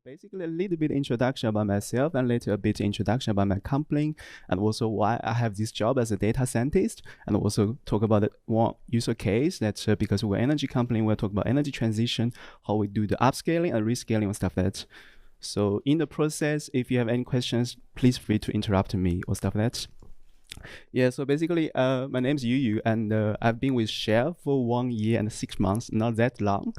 basically a little bit introduction about myself and later a bit introduction about my company and also why I have this job as a data scientist, and also talk about one user case that because we're an energy company, we'll talk about energy transition, how we do the upscaling and rescaling and stuff like that. So in the process, if you have any questions, please free to interrupt me or stuff like that. Yeah, so basically, my name is Yuyu, and I've been with Shell for 1 year and 6 months, not that long.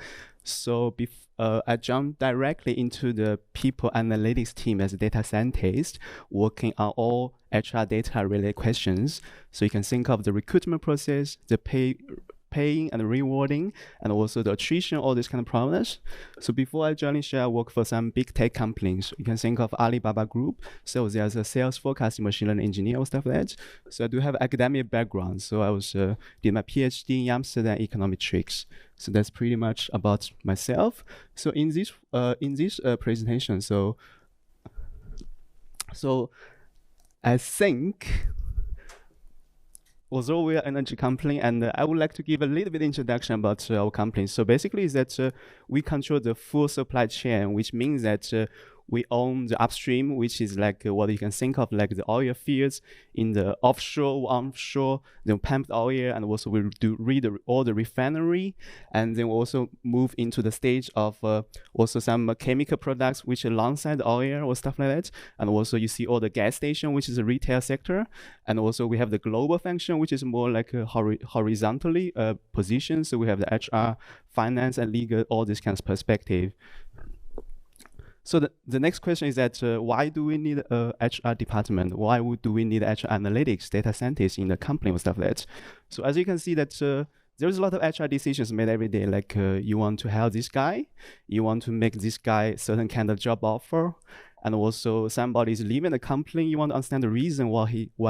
So I jumped directly into the people analytics team as a data scientist, working on all HR data related questions. So you can think of the recruitment process, the paying and rewarding, and also the attrition, all these kind of problems. So before I joined Shell, I worked for some big tech companies. You can think of Alibaba Group. So there's a sales forecasting machine learning engineer or stuff like that. So I do have academic background. So I was did my PhD in Amsterdam econometrics. So that's pretty much about myself. So in this presentation, so I think, although we are an energy company, and I would like to give a little bit introduction about our company. So basically is that we control the full supply chain, which means that we own the upstream, which is like what you can think of like the oil fields in the offshore, onshore, the pumped oil, and also we do all the refinery, and then we also move into the stage of also some chemical products which alongside the oil or stuff like that, and also you see all the gas station, which is a retail sector, and also we have the global function, which is more like a horizontally position. So we have the HR, finance, and legal, all this kind of perspective. So the next question is that why do we need a HR department? Why do we need HR analytics, data scientists in the company and stuff like that? So as you can see that there's a lot of HR decisions made every day. Like you want to hire this guy, you want to make this guy certain kind of job offer, and also somebody is leaving the company. You want to understand the reason why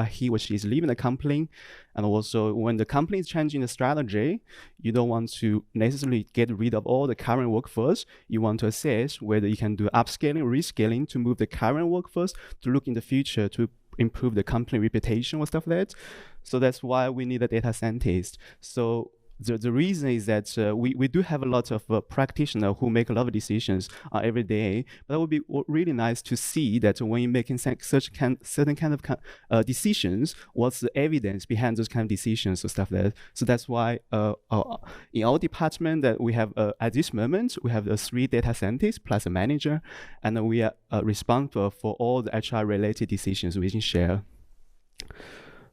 he or she is leaving the company, and also when the company is changing the strategy, you don't want to necessarily get rid of all the current workforce. You want to assess whether you can do upscaling, rescaling to move the current workforce to look in the future to improve the company reputation or stuff like that. So that's why we need a data scientist. So the reason is that we do have a lot of practitioners who make a lot of decisions every day, but it would be really nice to see that when you're making certain kind of decisions, what's the evidence behind those kind of decisions or stuff like that. So that's why in our department that we have at this moment, we have 3 data scientists plus a manager, and we are responsible for all the HR related decisions within Shell.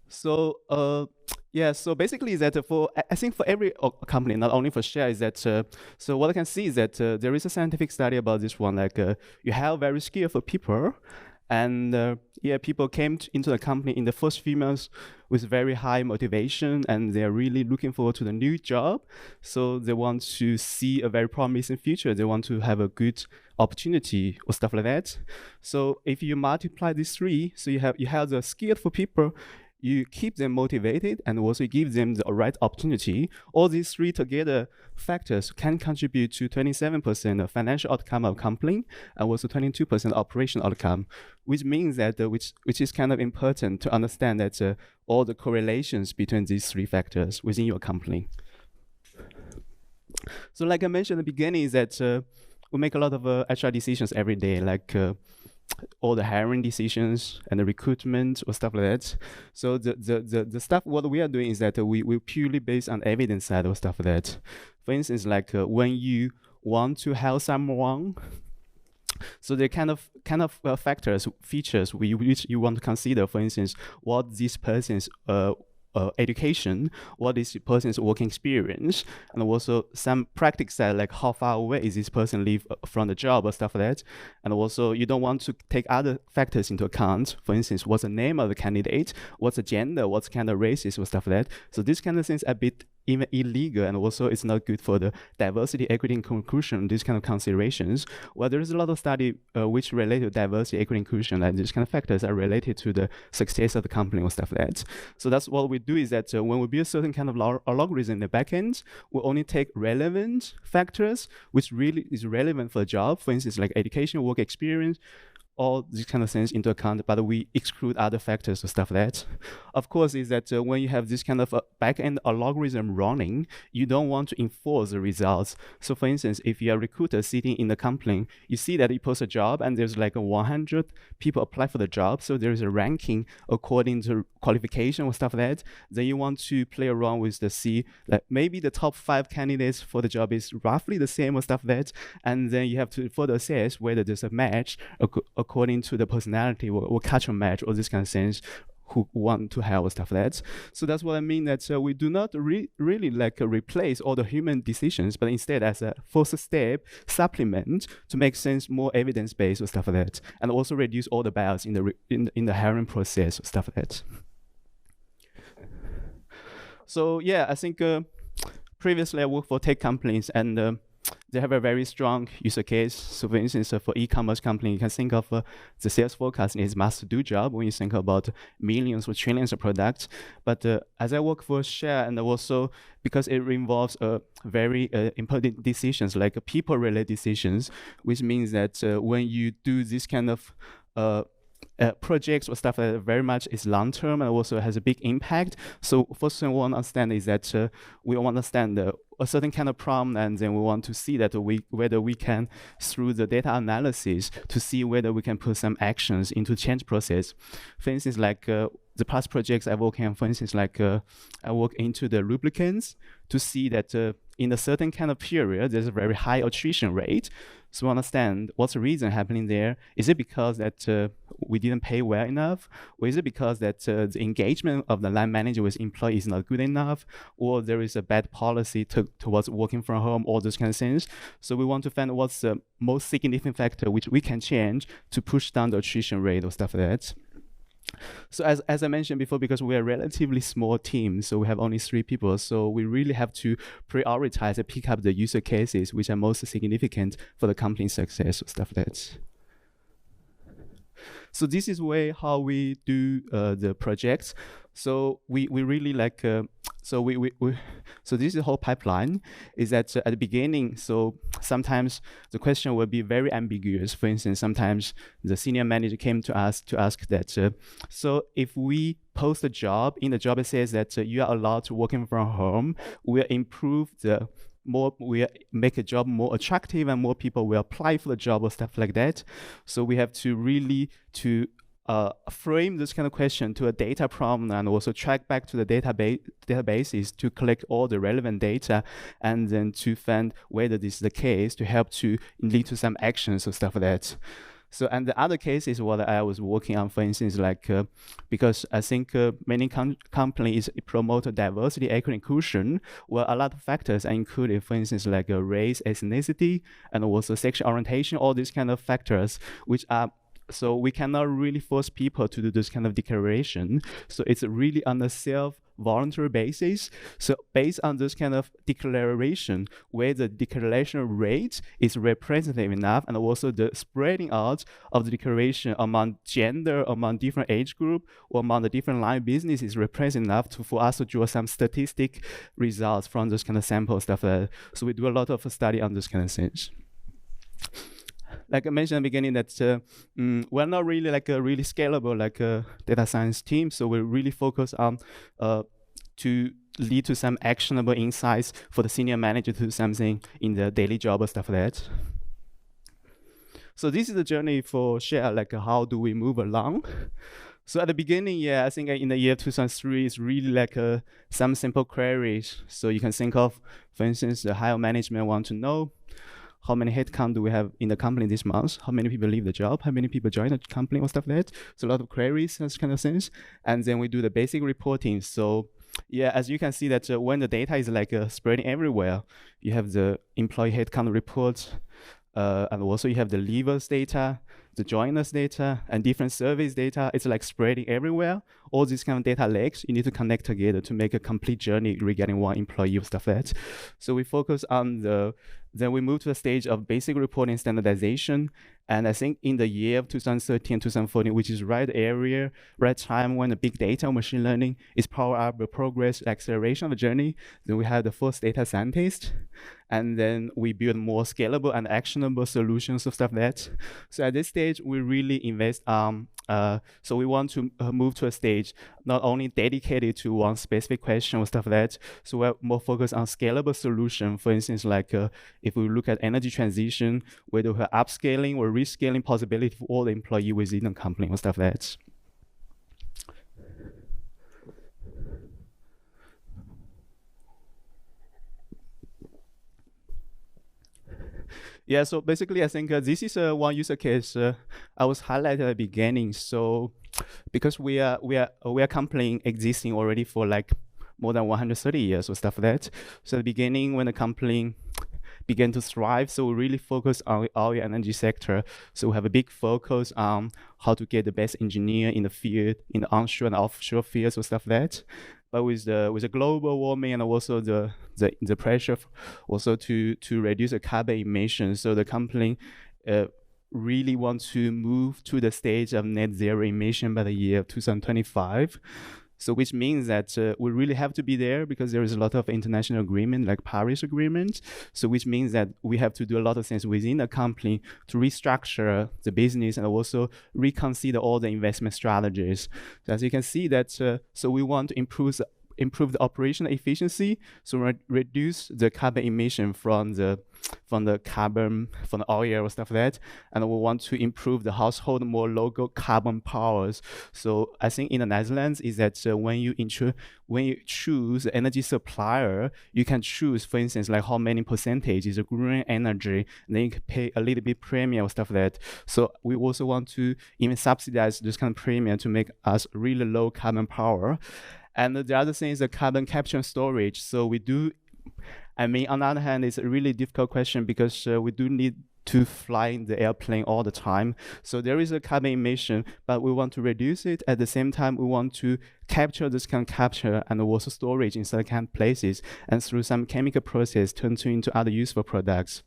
So yeah, so basically is that I think for every company, not only for Shell, is that so what I can see is that there is a scientific study about this one. Like you have very skillful people, and yeah, people came into the company in the first few months with very high motivation, and they are really looking forward to the new job. So they want to see a very promising future. They want to have a good opportunity or stuff like that. So if you multiply these 3, so you have the skillful people, you keep them motivated, and also give them the right opportunity. All these 3 together factors can contribute to 27% of financial outcome of company, and also 22% operational outcome, which means that which is kind of important to understand that all the correlations between these 3 factors within your company. So like I mentioned at the beginning, is that we make a lot of HR decisions every day, like all the hiring decisions and the recruitment or stuff like that. So the stuff what we are doing is that we purely based on evidence side or stuff like that. For instance, like when you want to hire someone, so the kind of features which you want to consider. For instance, what this person's education, what is the person's working experience, and also some practice side, like how far away is this person live from the job or stuff like that. And also you don't want to take other factors into account. For instance, what's the name of the candidate, what's the gender, what's kind of races or stuff like that. So this kind of things are a bit even illegal, and also it's not good for the diversity, equity, and inclusion, these kind of considerations. Well, there is a lot of study which relate to diversity, equity, inclusion, and these kind of factors are related to the success of the company or stuff like that. So that's what we do, is that when we build certain kind of algorithm in the backend, we only take relevant factors which really is relevant for the job. For instance, like education, work experience, all these kind of things into account, but we exclude other factors or stuff like that. Of course, is that when you have this kind of back-end algorithm running, you don't want to enforce the results. So for instance, if you're a recruiter sitting in the company, you see that you post a job and there's like 100 people apply for the job. So there's a ranking according to qualification or stuff like that. Then you want to play around with the C, like maybe the top 5 candidates for the job is roughly the same or stuff like that. And then you have to further assess whether there's a match according to the personality or cultural match or this kind of things who want to have stuff like that. So that's what I mean, that we do not really like replace all the human decisions, but instead as a first step supplement to make things more evidence-based or stuff like that, and also reduce all the bias in the hiring process or stuff like that. So yeah, I think previously I worked for tech companies, and they have a very strong user case. So for instance, for e-commerce company, you can think of the sales forecast is must-do job when you think about millions or trillions of products. But as I work for Share, and also because it involves very important decisions, like people-related decisions, which means that when you do this kind of projects or stuff that very much is long-term and also has a big impact. So first thing we want to understand is that we want to understand a certain kind of problem, and then we want to see that whether we can, through the data analysis, to see whether we can put some actions into change process. For instance, like the past projects I work on, for instance, like I work into the lubricants to see that in a certain kind of period, there's a very high attrition rate. So we understand what's the reason happening there. Is it because that we didn't pay well enough? Or is it because that the engagement of the line manager with employee is not good enough? Or there is a bad policy towards working from home, all those kind of things. So we want to find what's the most significant factor which we can change to push down the attrition rate or stuff like that. So as I mentioned before, because we are a relatively small team, so we have only 3 people, so we really have to prioritize and pick up the user cases which are most significant for the company's success or stuff like that. So this is how we do the projects. So we really like so so this is the whole pipeline. Is that at the beginning, so sometimes the question will be very ambiguous. For instance, sometimes the senior manager came to us to ask that so if we post a job, in the job it says that you are allowed to working from home, we'll improve the we make a job more attractive and more people will apply for the job or stuff like that. So we have to really frame this kind of question to a data problem and also track back to the databases to collect all the relevant data and then to find whether this is the case to help to lead to some actions or stuff like that. So, and the other case is what I was working on, for instance, like, because I think many companies promote diversity, equity, inclusion, where a lot of factors are included, for instance, like race, ethnicity, and also sexual orientation, all these kind of factors, which are so we cannot really force people to do this kind of declaration. So it's really on a self-voluntary basis. So based on this kind of declaration, where the declaration rate is representative enough, and also the spreading out of the declaration among gender, among different age group, or among the different line of business is representative enough for us to draw some statistic results from this kind of sample stuff. So we do a lot of study on this kind of things. Like I mentioned at the beginning, that we're not really like a really scalable like a data science team. So we really focus on to lead to some actionable insights for the senior manager to do something in the daily job or stuff like that. So this is the journey for Share, like how do we move along? So at the beginning, yeah, I think in the year 2003, it's really like some simple queries. So you can think of, for instance, the higher management want to know how many headcount do we have in the company this month? How many people leave the job? How many people join the company or stuff like that? So a lot of queries, those kind of things. And then we do the basic reporting. So yeah, as you can see that when the data is like spreading everywhere, you have the employee headcount reports, and also you have the leavers data, the joiners data, and different surveys data. It's like spreading everywhere. All these kind of data lakes, you need to connect together to make a complete journey regarding one employee or stuff like that. So we focus on then we move to the stage of basic reporting standardization. And I think in the year of 2013, 2014, which is right time when the big data machine learning is power up the progress, acceleration of the journey, then we have the first data scientist. and then we build more scalable and actionable solutions and stuff like that. So at this stage, we really invest. So we want to move to a stage not only dedicated to one specific question or stuff like that. So we're more focused on scalable solution. For instance, like if we look at energy transition, whether we have upscaling or rescaling possibility for all the employee within the company or stuff like that. Yeah, so basically, I think this is one use case I was highlighted at the beginning. So, because we are a company existing already for like more than 130 years or stuff like that. So, at the beginning, when the company began to thrive, so we really focus on the oil energy sector. So we have a big focus on how to get the best engineer in the field, in the onshore and offshore fields or stuff like that. But with the global warming and also the pressure also to reduce the carbon emissions, so the company really want to move to the stage of net zero emission by the year 2025. So which means that we really have to be there because there is a lot of international agreement like Paris Agreement. So which means that we have to do a lot of things within the company to restructure the business and also reconsider all the investment strategies. So as you can see that, so we want to improve the operational efficiency, so reduce the carbon emission from the oil or stuff like that, and we want to improve the household more local carbon powers. So I think in the Netherlands is that when you choose the energy supplier, you can choose, for instance, like how many percentage is a green energy, and then you can pay a little bit premium or stuff like that. So we also want to even subsidize this kind of premium to make us really low carbon power. And the other thing is the carbon capture and storage. So we do, I mean, on the other hand, it's a really difficult question because we do need to fly in the airplane all the time. So there is a carbon emission, but we want to reduce it. At the same time, we want to capture this kind of capture and also storage in certain kind of places, and through some chemical process turn into other useful products.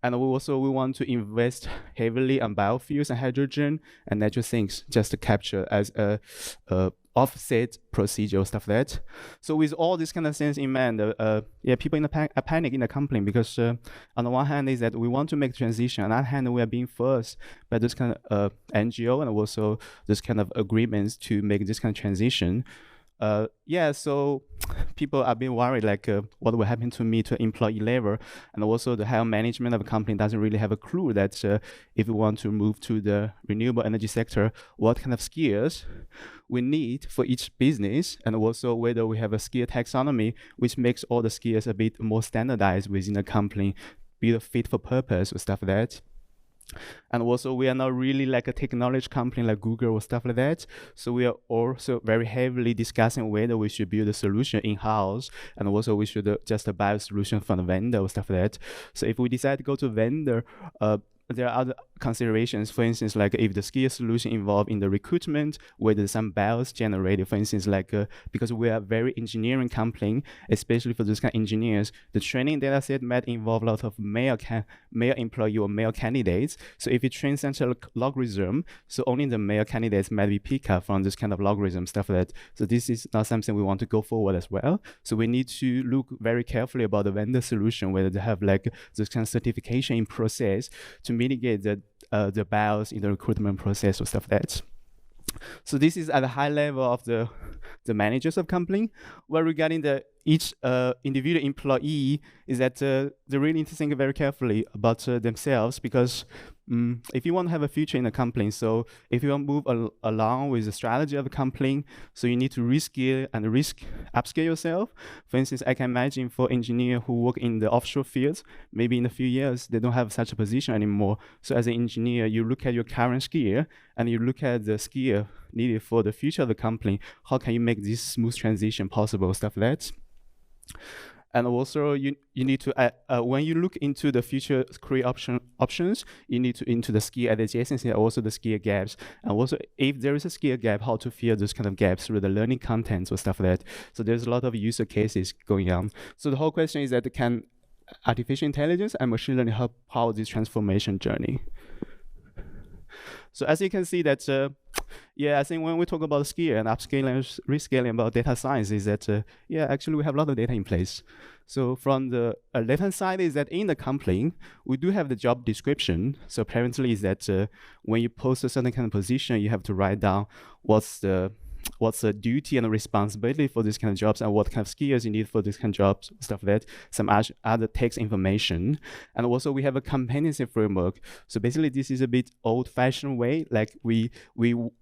And we want to invest heavily on biofuels and hydrogen and natural things just to capture as a offset procedure or stuff like that. So with all these kind of things in mind, people in a panic in the company because on the one hand is that we want to make transition. On the other hand, we are being forced by this kind of NGO and also this kind of agreements to make this kind of transition. So people are being worried like what will happen to me to employee level, and also the higher management of a company doesn't really have a clue that if we want to move to the renewable energy sector, what kind of skills we need for each business, and also whether we have a skill taxonomy which makes all the skills a bit more standardized within the company, be a fit for purpose or stuff like that. And also we are not really like a technology company like Google or stuff like that. So we are also very heavily discussing whether we should build a solution in-house, and also we should just buy a solution from the vendor or stuff like that. So if we decide to go to vendor, there are other considerations. For instance, like if the skill solution involved in the recruitment, whether some bias generated, for instance, like because we are a very engineering company, especially for those kind of engineers, the training data set might involve a lot of male employee or male candidates. So if you train such a logarithm, so only the male candidates might be picked up from this kind of logarithm, stuff like that. So this is not something we want to go forward as well. So we need to look very carefully about the vendor solution, whether they have like this kind of certification in process to mitigate the bias in the recruitment process or stuff like that. So this is at a high level of the managers of company. Well, regarding each individual employee is that they really need to think very carefully about themselves, because if you want to have a future in a company, so if you want to move along with the strategy of the company, so you need to reskill and upskill yourself. For instance, I can imagine for engineers who work in the offshore fields, maybe in a few years, they don't have such a position anymore. So as an engineer, you look at your current skill and you look at the skill needed for the future of the company. How can you make this smooth transition possible, stuff like that. And also, you need to when you look into the future career options, you need to into the skill adjacency, also the skill gaps, and also if there is a skill gap, how to fill those kind of gaps through the learning contents or stuff like that. So there's a lot of user cases going on. So the whole question is that can artificial intelligence and machine learning help power this transformation journey? So as you can see that yeah, I think when we talk about skill and upscaling, rescaling about data science is that, yeah, actually we have a lot of data in place. So from the left-hand side is that in the company, we do have the job description. So apparently is that when you post a certain kind of position, you have to write down what's the duty and the responsibility for this kind of jobs and what kind of skills you need for this kind of jobs, stuff like that, some other text information. And also we have a competency framework. So basically this is a bit old-fashioned way, like we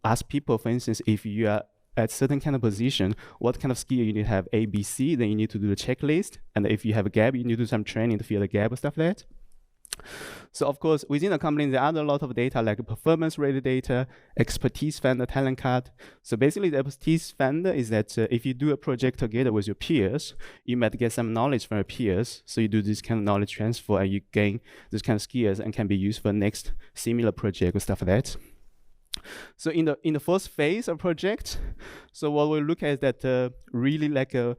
ask people, for instance, if you are at certain kind of position, what kind of skill you need to have A, B, C, then you need to do the checklist. And if you have a gap, you need to do some training to fill the gap and stuff like that. So of course, within the company, there are a lot of data like performance-related data, expertise vendor, talent card. So basically, the expertise vendor is that if you do a project together with your peers, you might get some knowledge from your peers. So you do this kind of knowledge transfer and you gain this kind of skills and can be used for next similar project or stuff like that. So in the first phase of project, so what we look at is that really like a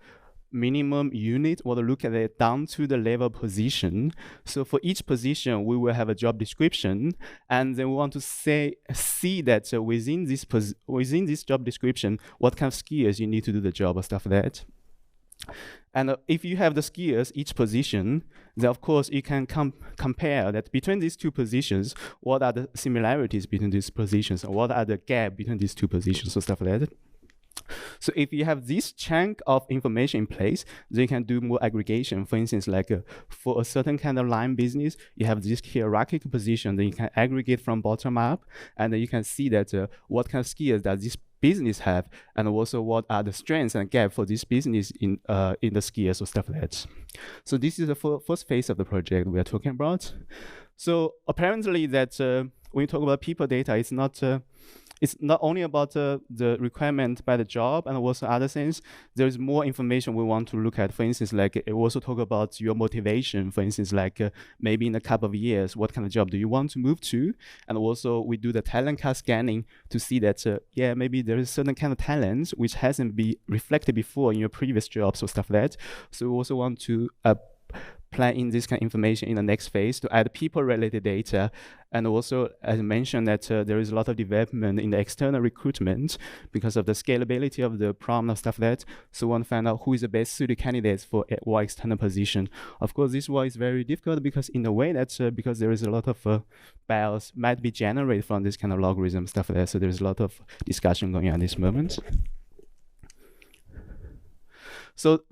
minimum unit, or look at it down to the level position. So for each position, we will have a job description, and then we want to see that within this job description, what kind of skills you need to do the job or stuff like that. And if you have the skills, each position, then of course you can compare that between these two positions, what are the similarities between these positions, or what are the gap between these two positions, or stuff like that. So if you have this chunk of information in place, then you can do more aggregation. For instance, like for a certain kind of line business, you have this hierarchical position, then you can aggregate from bottom up, and then you can see that what kind of skills does this business have, and also what are the strengths and gaps for this business in the skills or stuff like that. So this is the first phase of the project we are talking about. So apparently that when you talk about people data, it's not only about the requirement by the job and also other things. There's more information we want to look at. For instance, like it also talk about your motivation. For instance, like maybe in a couple of years, what kind of job do you want to move to? And also we do the talent card scanning to see that, yeah, maybe there is certain kind of talents which hasn't been reflected before in your previous jobs or stuff like that. So we also want to plan in this kind of information in the next phase to add people-related data. And also, as I mentioned, that there is a lot of development in the external recruitment because of the scalability of the problem and stuff like that. So we want to find out who is the best suited candidates for what external position. Of course, this one is very difficult because in a way that because there is a lot of bias might be generated from this kind of logarithm stuff like that. So there's a lot of discussion going on at this moment. So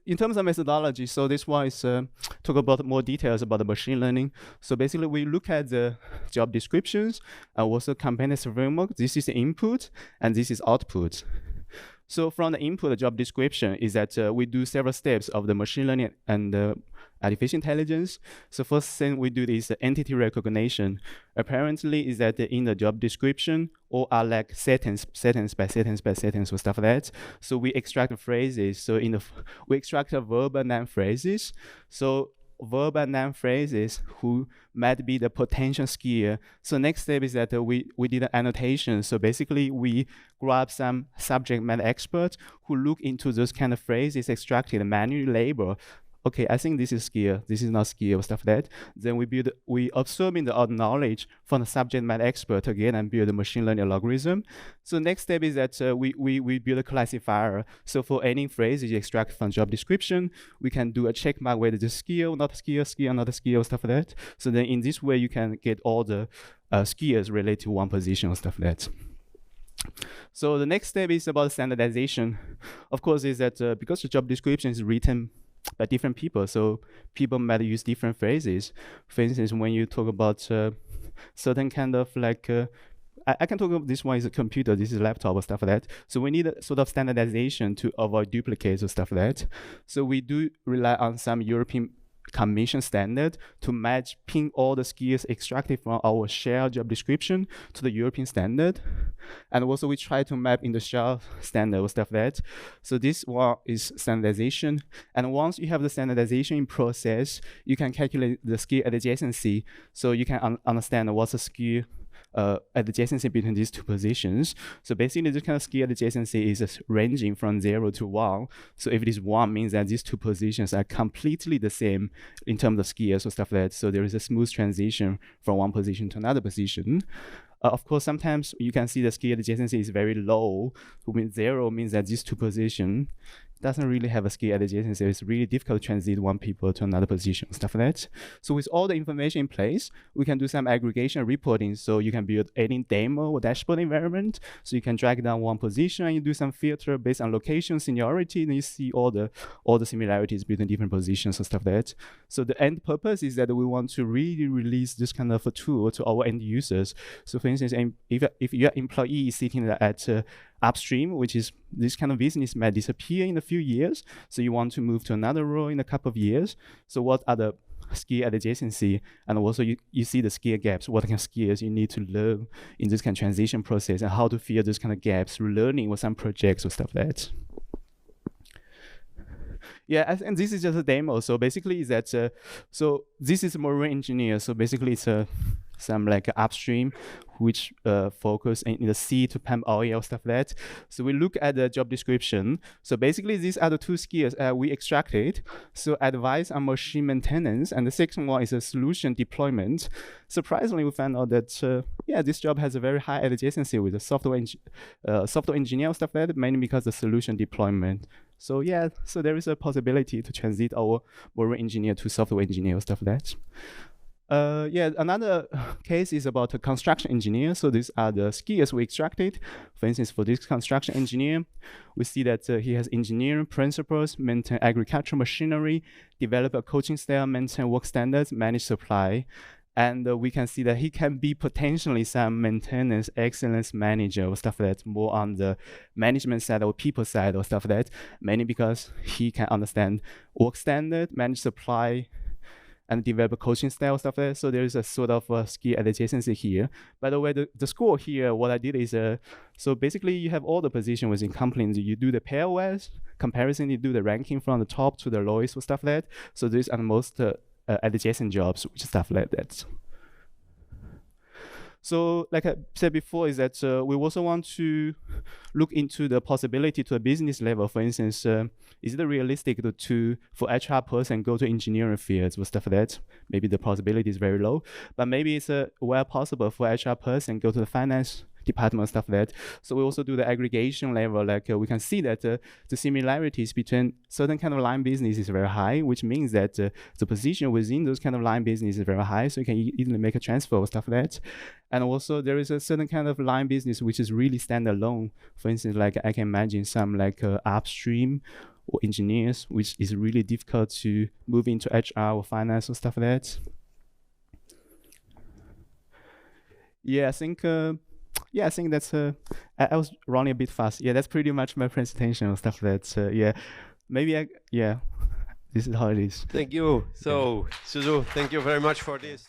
in terms of methodology, so this one is talk about more details about the machine learning. So basically, we look at the job descriptions and also competency framework. This is the input, and this is output. So from the input, the job description is that we do several steps of the machine learning and artificial intelligence. So first thing we do is the entity recognition. Apparently is that in the job description, all are like sentence by sentence or stuff like that. So we extract the phrases. So we extract the verb and noun phrases. So verb and noun phrases who might be the potential skill. So next step is that we did an annotation. So basically we grab some subject matter experts who look into those kind of phrases, extracted and manually label. Okay, I think this is skill, this is not skill, stuff like that. Then we absorbing the knowledge from the subject matter expert again and build a machine learning algorithm. So next step is that we build a classifier. So for any phrase you extract from job description, we can do a check mark whether it's skill, not skill, skill, not skill, stuff like that. So then in this way, you can get all the skills related to one position or stuff like that. So the next step is about standardization. Of course, is that because the job description is written by different people, so people might use different phrases. For instance, when you talk about certain kind of like, I can talk about this one is a computer, this is a laptop or stuff like that. So we need a sort of standardization to avoid duplicates or stuff like that. So we do rely on some European Commission standard to pin all the skills extracted from our shared job description to the European standard. And also we try to map in the shared standard or stuff like that. So this one is standardization. And once you have the standardization in process, you can calculate the skill adjacency. So you can understand what's the skill adjacency between these two positions. So basically this kind of skill adjacency is ranging from 0 to 1. So if it is 1, means that these two positions are completely the same in terms of skills or stuff like that. So there is a smooth transition from one position to another position. Of course, sometimes you can see the skill adjacency is very low. So means 0 means that these two positions doesn't really have a skill adjacency. It's really difficult to transit one people to another position, stuff like that. So with all the information in place, we can do some aggregation reporting. So you can build any demo or dashboard environment. So you can drag down one position and you do some filter based on location, seniority, and you see all the similarities between different positions and stuff like that. So the end purpose is that we want to really release this kind of a tool to our end users. So for instance, if your employee is sitting at upstream, which is this kind of business might disappear in a few years. So you want to move to another role in a couple of years. So what are the skill adjacency? And also you see the skill gaps, what kind of skills you need to learn in this kind of transition process and how to fill those kind of gaps through learning with some projects or stuff like that. Yeah, and this is just a demo. So basically is that, so this is marine engineer. So basically it's some like upstream, which focus in the sea to pump oil, stuff like that. So we look at the job description. So basically these are the two skills we extracted. So advice on machine maintenance, and the second one is a solution deployment. Surprisingly, we found out that this job has a very high adjacency with the software engineer, stuff like that, mainly because of the solution deployment. So yeah, so there is a possibility to transit our marine engineer to software engineer, stuff like that. Another case is about a construction engineer. So these are the skills we extracted. For instance, for this construction engineer, we see that he has engineering principles, maintain agricultural machinery, develop a coaching style, maintain work standards, manage supply. And we can see that he can be potentially some maintenance excellence manager or stuff like that, more on the management side or people side or stuff like that, mainly because he can understand work standard, manage supply, and develop a coaching style, stuff like that. So there is a sort of skill adjacency here. By the way, the score here, what I did is, so basically you have all the positions within companies. You do the pairwise comparison, you do the ranking from the top to the lowest or stuff like that. So these are the most adjacent jobs, which stuff like that. So like I said before, is that we also want to look into the possibility to a business level. For instance, is it realistic for HR person go to engineering fields or stuff like that? Maybe the possibility is very low, but maybe it's well possible for HR person go to the finance department, stuff like that. So we also do the aggregation level, like we can see that the similarities between certain kind of line business is very high, which means that the position within those kind of line business is very high, so you can easily make a transfer or stuff like that. And also there is a certain kind of line business which is really standalone. For instance, like I can imagine some like upstream or engineers, which is really difficult to move into HR or finance or stuff like that. Yeah, I think that's I was running a bit fast. Yeah, that's pretty much my presentation and stuff like that. This is how it is. Thank you. So, Suzu, thank you very much for this.